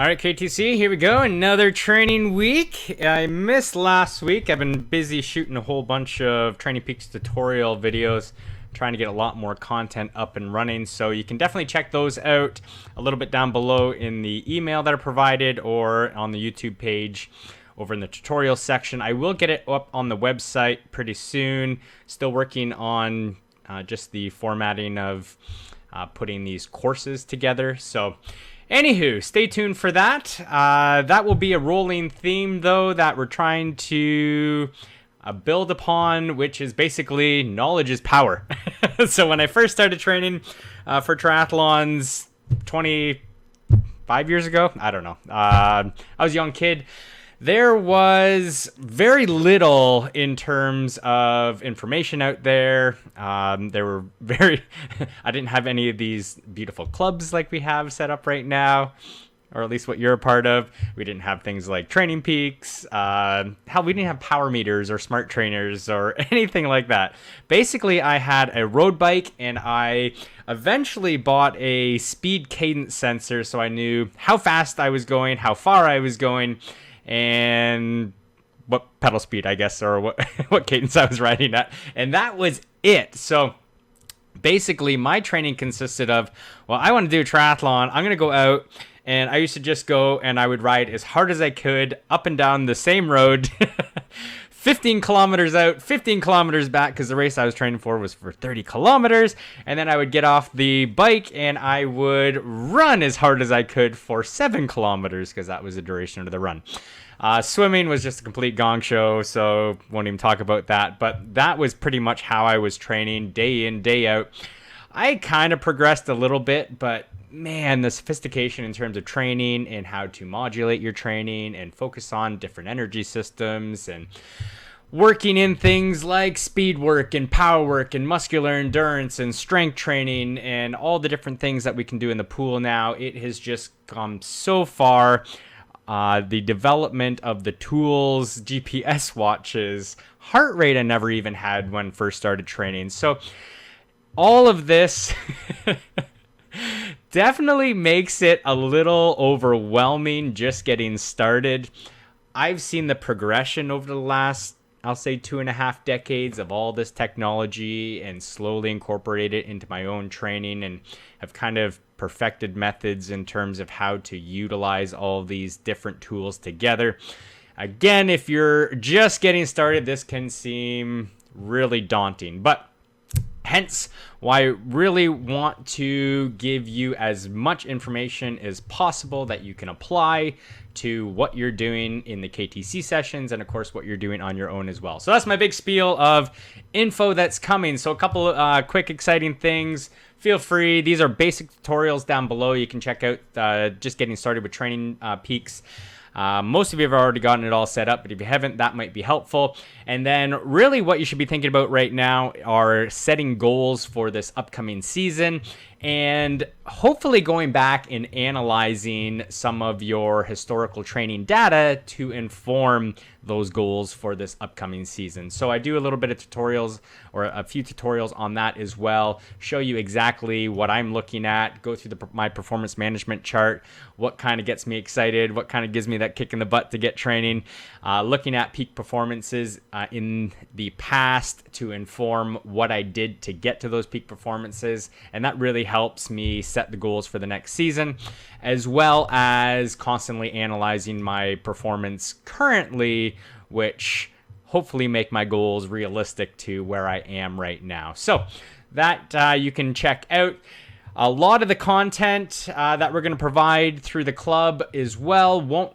All right, KTC, here we go. Another training week. I missed last week. I've been busy shooting a whole bunch of Training Peaks tutorial videos, trying to get a lot more content up and running. So you can definitely check those out a little bit down below in the email that I provided or on the YouTube page over in the tutorial section. I will get it up on the website pretty soon. Still working on just the formatting of putting these courses together. So anywho, stay tuned for that. That will be a rolling theme, though, that we're trying to build upon, which is basically knowledge is power. So when I first started training for triathlons 25 years ago, I don't know. I was a young kid. There was very little in terms of information out there. There were I didn't have any of these beautiful clubs like we have set up right now, or at least what you're a part of. We didn't have things like Training Peaks. Hell, we didn't have power meters or smart trainers or anything like that. Basically, I had a road bike, and I eventually bought a speed cadence sensor so I knew how fast I was going, how far I was going, and what pedal speed, I guess, or what cadence I was riding at. And that was it. So basically, my training consisted of, well, I want to do a triathlon. I'm going to go out, and I used to just go and I would ride as hard as I could up and down the same road, 15 kilometers out, 15 kilometers back, because the race I was training for was for 30 kilometers. And then I would get off the bike and I would run as hard as I could for 7 kilometers, because that was the duration of the run. Swimming was just a complete gong show, so won't even talk about that. But that was pretty much how I was training day in, day out. I kind of progressed a little bit, but man, the sophistication in terms of training and how to modulate your training and focus on different energy systems and working in things like speed work and power work and muscular endurance and strength training and all the different things that we can do in the pool now, it has just come so far. The development of the tools, GPS watches, heart rate I never even had when first started training. So all of this definitely makes it a little overwhelming just getting started. I've seen the progression over the last, I'll say, 2.5 decades of all this technology and slowly incorporate it into my own training, and have kind of perfected methods in terms of how to utilize all of these different tools together. Again, if you're just getting started, this can seem really daunting, but hence why I really want to give you as much information as possible that you can apply to what you're doing in the KTC sessions, and of course what you're doing on your own as well. So that's my big spiel of info that's coming. So a couple of quick exciting things. Feel free, these are basic tutorials down below. You can check out just getting started with Training Peaks. Most of you have already gotten it all set up, but if you haven't, that might be helpful. And then really what you should be thinking about right now are setting goals for this upcoming season, and hopefully going back and analyzing some of your historical training data to inform those goals for this upcoming season. So I do a little bit of tutorials, or a few tutorials on that as well, show you exactly what I'm looking at, go through my performance management chart, what kind of gets me excited, what kind of gives me that kick in the butt to get training, looking at peak performances in the past to inform what I did to get to those peak performances, and that really helps me set the goals for the next season, as well as constantly analyzing my performance currently, which hopefully make my goals realistic to where I am right now. So that you can check out. A lot of the content that we're going to provide through the club as well won't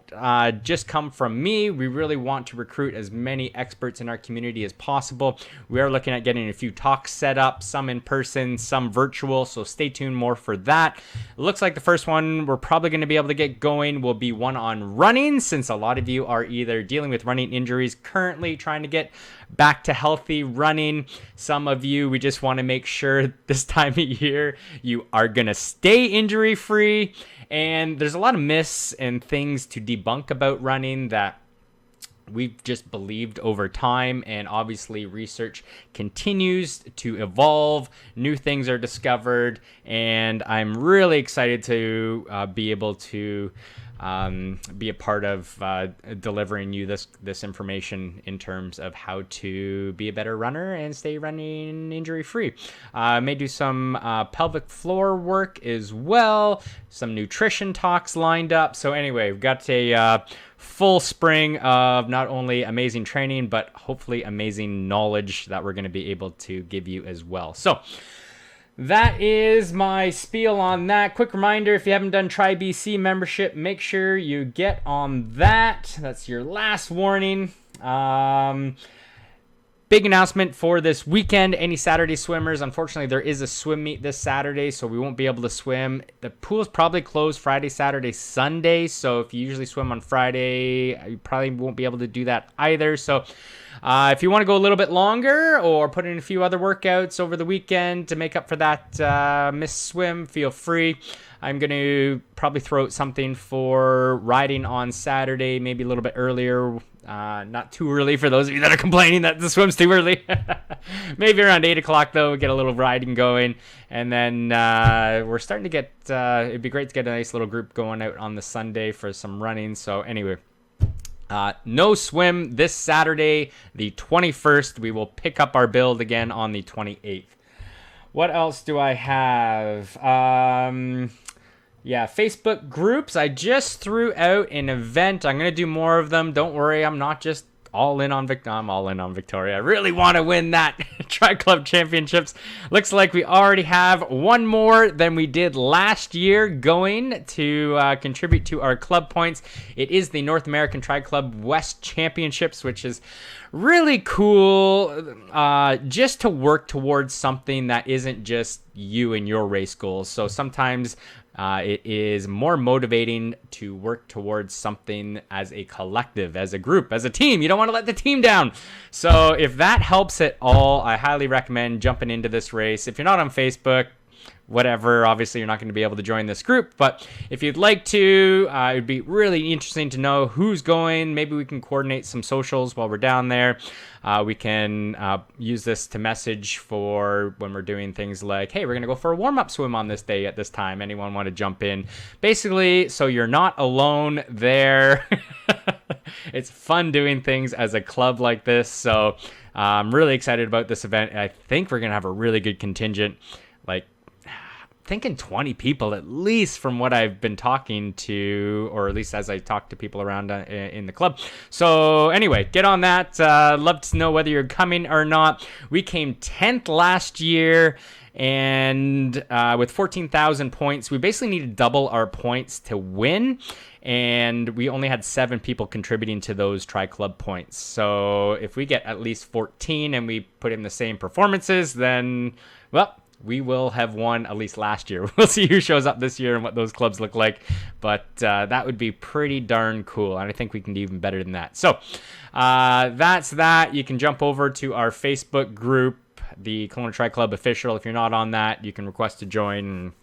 just come from me. We really want to recruit as many experts in our community as possible. We are looking at getting a few talks set up, some in person, some virtual, so stay tuned more for that. It looks like the first one we're probably going to be able to get going will be one on running, since a lot of you are either dealing with running injuries currently, trying to get back to healthy running. Some of you, we just want to make sure this time of year you are going to stay injury free. And there's a lot of myths and things to debunk about running that we've just believed over time, and obviously research continues to evolve, new things are discovered, and I'm really excited to be able to be a part of delivering you this information in terms of how to be a better runner and stay running injury free. May do some pelvic floor work as well, some nutrition talks lined up. So anyway, we've got a full spring of not only amazing training, but hopefully amazing knowledge that we're going to be able to give you as well. So that is my spiel on that. Quick reminder, if you haven't done Try BC membership, make sure you get on that. That's your last warning. Big announcement for this weekend. Any Saturday swimmers, unfortunately, there is a swim meet this Saturday, so we won't be able to swim. The pool is probably closed Friday, Saturday, Sunday, so if you usually swim on Friday, you probably won't be able to do that either. So if you want to go a little bit longer or put in a few other workouts over the weekend to make up for that missed swim, feel free. I'm going to probably throw out something for riding on Saturday, maybe a little bit earlier. Not too early for those of you that are complaining that the swim's too early. Maybe around 8 o'clock, though, get a little riding going. And then we're starting to get, it'd be great to get a nice little group going out on the Sunday for some running. So anyway, no swim this Saturday, the 21st. We will pick up our build again on the 28th. What else do I have? Yeah, Facebook groups. I just threw out an event. I'm going to do more of them. Don't worry, I'm not just all in on I'm all in on Victoria. I really want to win that Tri Club Championships. Looks like we already have one more than we did last year going to contribute to our club points. It is the North American Tri Club West Championships, which is really cool, just to work towards something that isn't just you and your race goals. So sometimes it is more motivating to work towards something as a collective, as a group, as a team. You don't want to let the team down. So if that helps at all, I highly recommend jumping into this race. If you're not on Facebook, whatever, obviously you're not going to be able to join this group, but if you'd like to, it would be really interesting to know who's going. Maybe we can coordinate some socials while we're down there. We can use this to message for when we're doing things like, hey, we're going to go for a warm-up swim on this day at this time. Anyone want to jump in? Basically, so you're not alone there. It's fun doing things as a club like this, so I'm really excited about this event. I think we're going to have a really good contingent, like thinking 20 people at least from what I've been talking to, or at least as I talk to people around in the club. So anyway, get on that. Love to know whether you're coming or not. We came 10th last year, and with 14,000 points, we basically need to double our points to win. And we only had 7 people contributing to those tri-club points. So if we get at least 14 and we put in the same performances, then, well, we will have won at least last year. We'll see who shows up this year and what those clubs look like. But that would be pretty darn cool. And I think we can do even better than that. So that's that. You can jump over to our Facebook group, the Kelowna Tri Club Official. If you're not on that, you can request to join.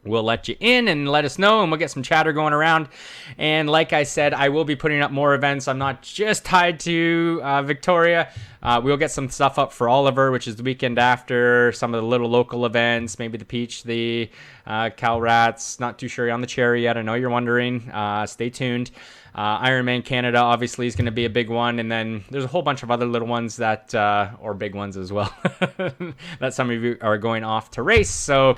We'll let you in and let us know, and we'll get some chatter going around. And like I said, I will be putting up more events. I'm not just tied to Victoria. We'll get some stuff up for Oliver, which is the weekend after, some of the little local events, maybe the Peach, the Cal Rats. Not too sure on the Cherry yet. I know you're wondering. Stay tuned. Ironman Canada obviously is going to be a big one, and then there's a whole bunch of other little ones that, or big ones as well, that some of you are going off to race, so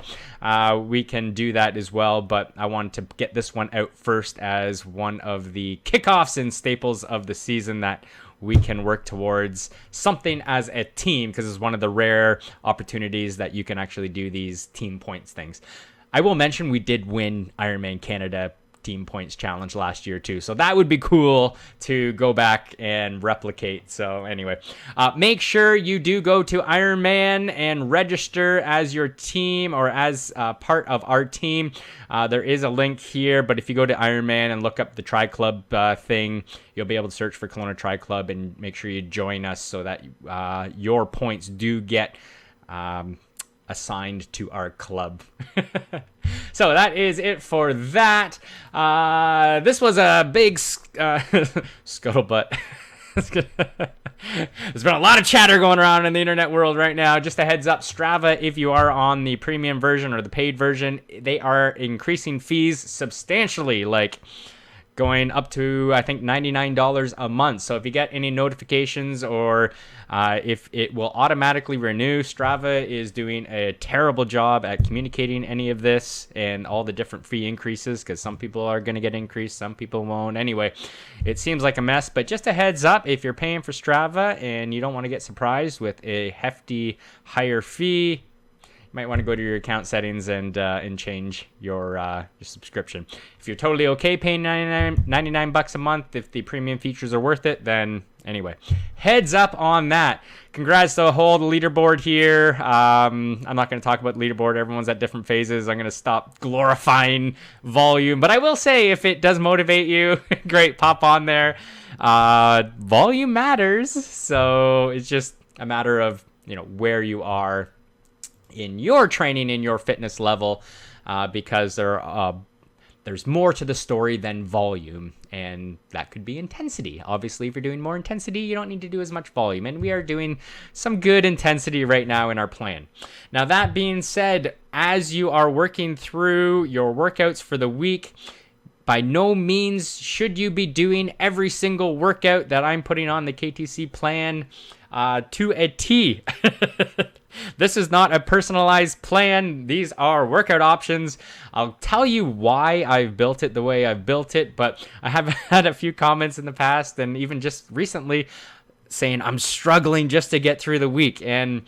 we can do that as well. But I wanted to get this one out first as one of the kickoffs and staples of the season that we can work towards something as a team, because it's one of the rare opportunities that you can actually do these team points things. I will mention we did win Ironman Canada Team Points Challenge last year too, so that would be cool to go back and replicate. So anyway, make sure you do go to Ironman and register as your team or as part of our team. There is a link here, but if you go to Ironman and look up the Tri Club thing, you'll be able to search for Kelowna Tri Club and make sure you join us so that your points do get assigned to our club. So that is it for that. This was a big scuttlebutt. There's been a lot of chatter going around in the internet world right now. Just a heads up, Strava, if you are on the premium version or the paid version, they are increasing fees substantially. Like, going up to, I think, $99 a month. So if you get any notifications or if it will automatically renew, Strava is doing a terrible job at communicating any of this and all the different fee increases, because some people are going to get increased, some people won't. Anyway, it seems like a mess, but just a heads up, if you're paying for Strava and you don't want to get surprised with a hefty higher fee, might want to go to your account settings and change your subscription. If you're totally okay paying $99 a month, if the premium features are worth it, then anyway, heads up on that. Congrats to the whole leaderboard here. I'm not going to talk about leaderboard. Everyone's at different phases. I'm going to stop glorifying volume, but I will say, if it does motivate you, great, pop on there. Volume matters, so it's just a matter of where you are in your training, in your fitness level, because there's more to the story than volume, and that could be intensity. Obviously, if you're doing more intensity, you don't need to do as much volume, and we are doing some good intensity right now in our plan. Now, that being said, as you are working through your workouts for the week, by no means should you be doing every single workout that I'm putting on the KTC plan to a T. This is not a personalized plan. These are workout options. I'll tell you why I've built it the way I've built it, but I have had a few comments in the past and even just recently saying I'm struggling just to get through the week. And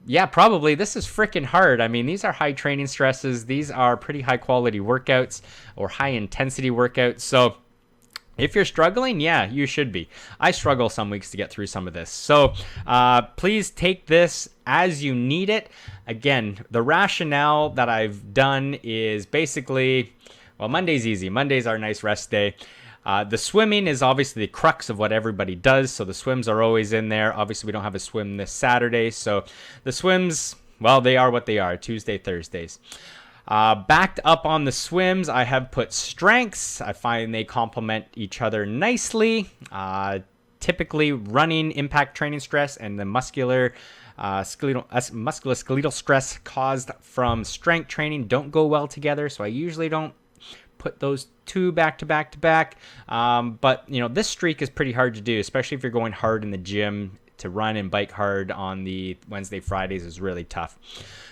yeah, probably this is freaking hard. I mean, these are high training stresses. These are pretty high quality workouts or high intensity workouts. So if you're struggling, yeah, you should be. I struggle some weeks to get through some of this. So please take this as you need it. Again, the rationale that I've done is basically, well, Monday's easy. Monday's our nice rest day. The swimming is obviously the crux of what everybody does, so the swims are always in there. Obviously, we don't have a swim this Saturday, so the swims, well, they are what they are, Tuesday, Thursdays. Backed up on the swims, I have put strengths. I find they complement each other nicely. Typically, running, impact training stress, and the musculoskeletal stress caused from strength training don't go well together, so I usually don't put those two back to back to back. But this streak is pretty hard to do, especially if you're going hard in the gym. To run and bike hard on the Wednesday, Fridays is really tough.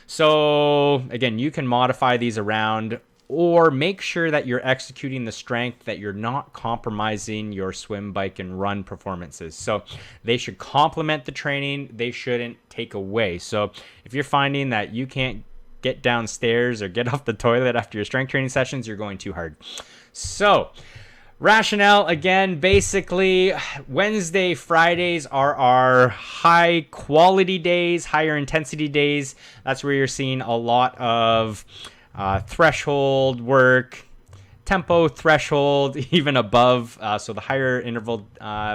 So again, you can modify these around, or make sure that you're executing the strength, that you're not compromising your swim, bike, and run performances. So they should complement the training. They shouldn't take away. So if you're finding that you can't get downstairs or get off the toilet after your strength training sessions, you're going too hard. So rationale, again, basically, Wednesday, Fridays are our high quality days, higher intensity days. That's where you're seeing a lot of threshold work, tempo threshold, even above. So the higher interval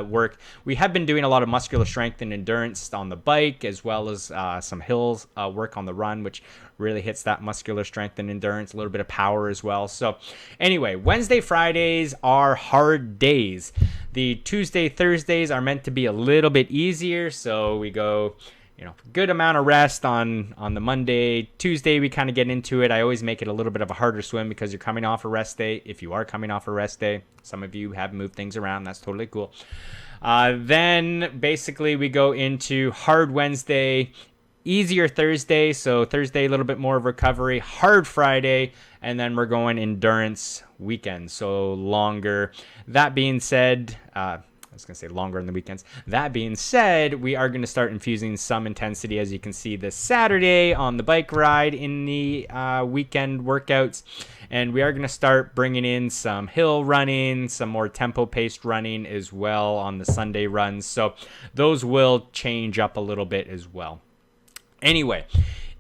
work. We have been doing a lot of muscular strength and endurance on the bike, as well as some hills work on the run, which really hits that muscular strength and endurance, a little bit of power as well. So anyway, Wednesday, Fridays are hard days. The Tuesday, Thursdays are meant to be a little bit easier. So we go, good amount of rest on the Monday. Tuesday, we kind of get into it. I always make it a little bit of a harder swim because you're coming off a rest day. If you are coming off a rest day, some of you have moved things around. That's totally cool. Then basically we go into hard Wednesday, easier Thursday. So Thursday, a little bit more of recovery, hard Friday, and then we're going endurance weekend. So longer. That being said, I was going to say longer on the weekends. That being said, we are going to start infusing some intensity, as you can see this Saturday on the bike ride in the weekend workouts. And we are going to start bringing in some hill running, some more tempo-paced running as well on the Sunday runs. So those will change up a little bit as well. Anyway,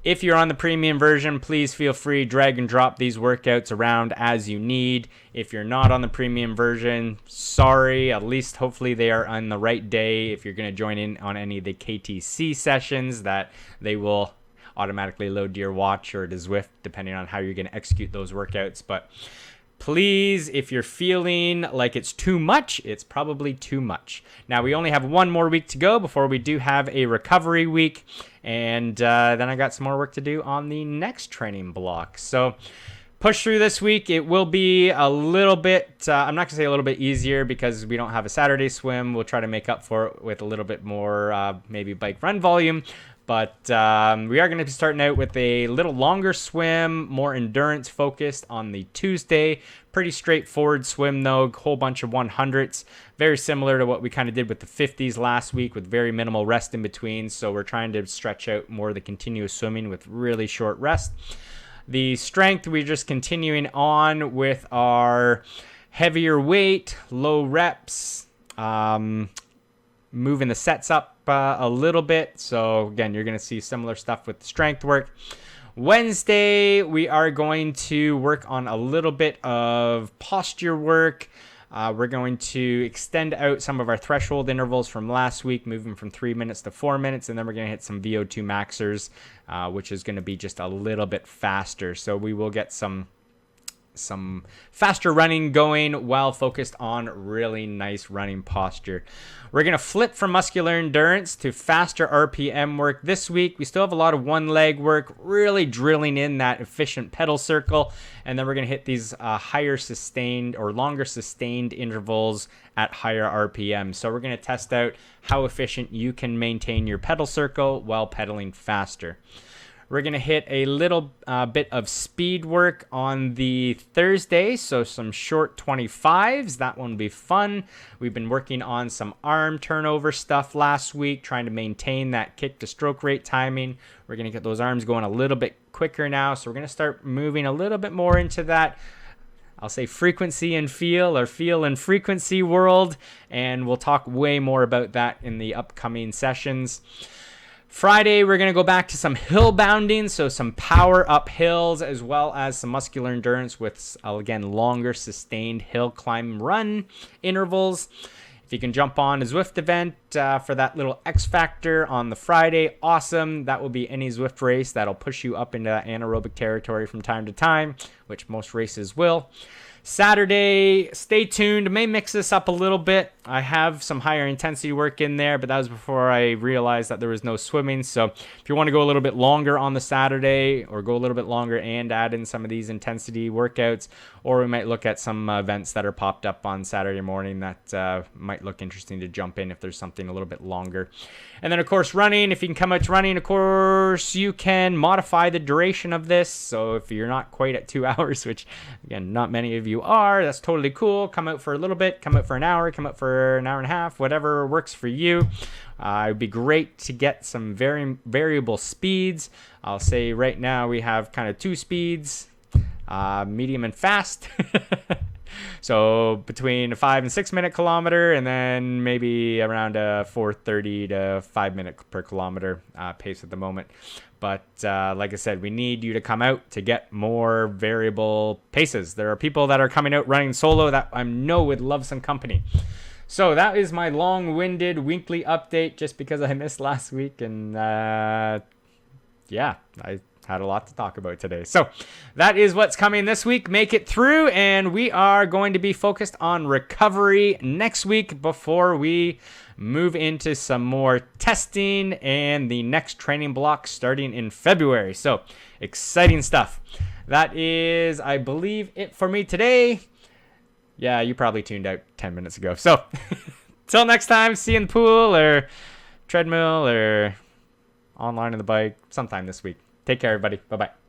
if you're on the premium version, please feel free, drag and drop these workouts around as you need. If you're not on the premium version, sorry, at least hopefully they are on the right day. If you're going to join in on any of the KTC sessions, that they will automatically load to your watch or to Zwift, depending on how you're going to execute those workouts. But please, if you're feeling like it's too much, it's probably too much. Now, we only have one more week to go before we do have a recovery week. And then I got some more work to do on the next training block. So push through this week. It will be a little bit, I'm not going to say a little bit easier because we don't have a Saturday swim. We'll try to make up for it with a little bit more maybe bike run volume. But we are going to be starting out with a little longer swim, more endurance focused on the Tuesday. Pretty straightforward swim though, whole bunch of 100s. Very similar to what we kind of did with the 50s last week with very minimal rest in between. So we're trying to stretch out more of the continuous swimming with really short rest. The strength, we're just continuing on with our heavier weight, low reps, moving the sets up a little bit. So again, you're going to see similar stuff with the strength work. Wednesday, we are going to work on a little bit of posture work. We're going to extend out some of our threshold intervals from last week, moving from 3 minutes to 4 minutes, and then we're going to hit some VO2 maxers, which is going to be just a little bit faster. So we will get some faster running going while focused on really nice running posture. We're going to flip from muscular endurance to faster RPM work this week. We still have a lot of one leg work, really drilling in that efficient pedal circle. And then we're going to hit these higher sustained or longer sustained intervals at higher RPM. So we're going to test out how efficient you can maintain your pedal circle while pedaling faster. We're going to hit a little bit of speed work on the Thursday, so some short 25s. That one will be fun. We've been working on some arm turnover stuff last week, trying to maintain that kick to stroke rate timing. We're going to get those arms going a little bit quicker now, so we're going to start moving a little bit more into that, I'll say, frequency and feel, or feel and frequency world, and we'll talk way more about that in the upcoming sessions. Friday, we're going to go back to some hill bounding, so some power up hills as well as some muscular endurance with, again, longer sustained hill climb run intervals. If you can jump on a Zwift event for that little X factor on the Friday, awesome. That will be any Zwift race that'll push you up into that anaerobic territory from time to time, which most races will. Saturday, stay tuned. May mix this up a little bit. I have some higher intensity work in there, but that was before I realized that there was no swimming. So if you want to go a little bit longer on the Saturday, or go a little bit longer and add in some of these intensity workouts, or we might look at some events that are popped up on Saturday morning that might look interesting to jump in if there's something a little bit longer. And then, of course, running. If you can come out to running, of course, you can modify the duration of this. So if you're not quite at 2 hours, which, again, not many of you are, that's totally cool. Come out for a little bit, come out for an hour, come out for an hour and a half, whatever works for you. It would be great to get some variable speeds. I'll say right now we have kind of 2 speeds, medium and fast. So between a 5 and 6 minute kilometer, and then maybe around a 4:30 to 5 minute per kilometer pace at the moment. But like I said, we need you to come out to get more variable paces. There are people that are coming out running solo that I know would love some company. So that is my long-winded weekly update, just because I missed last week, and yeah, I had a lot to talk about today. So that is what's coming this week. Make it through, and we are going to be focused on recovery next week before we move into some more testing and the next training block starting in February. So exciting stuff. That is, I believe, it for me today. Yeah, you probably tuned out 10 minutes ago. So till next time, see you in the pool or treadmill or online on the bike sometime this week. Take care, everybody. Bye-bye.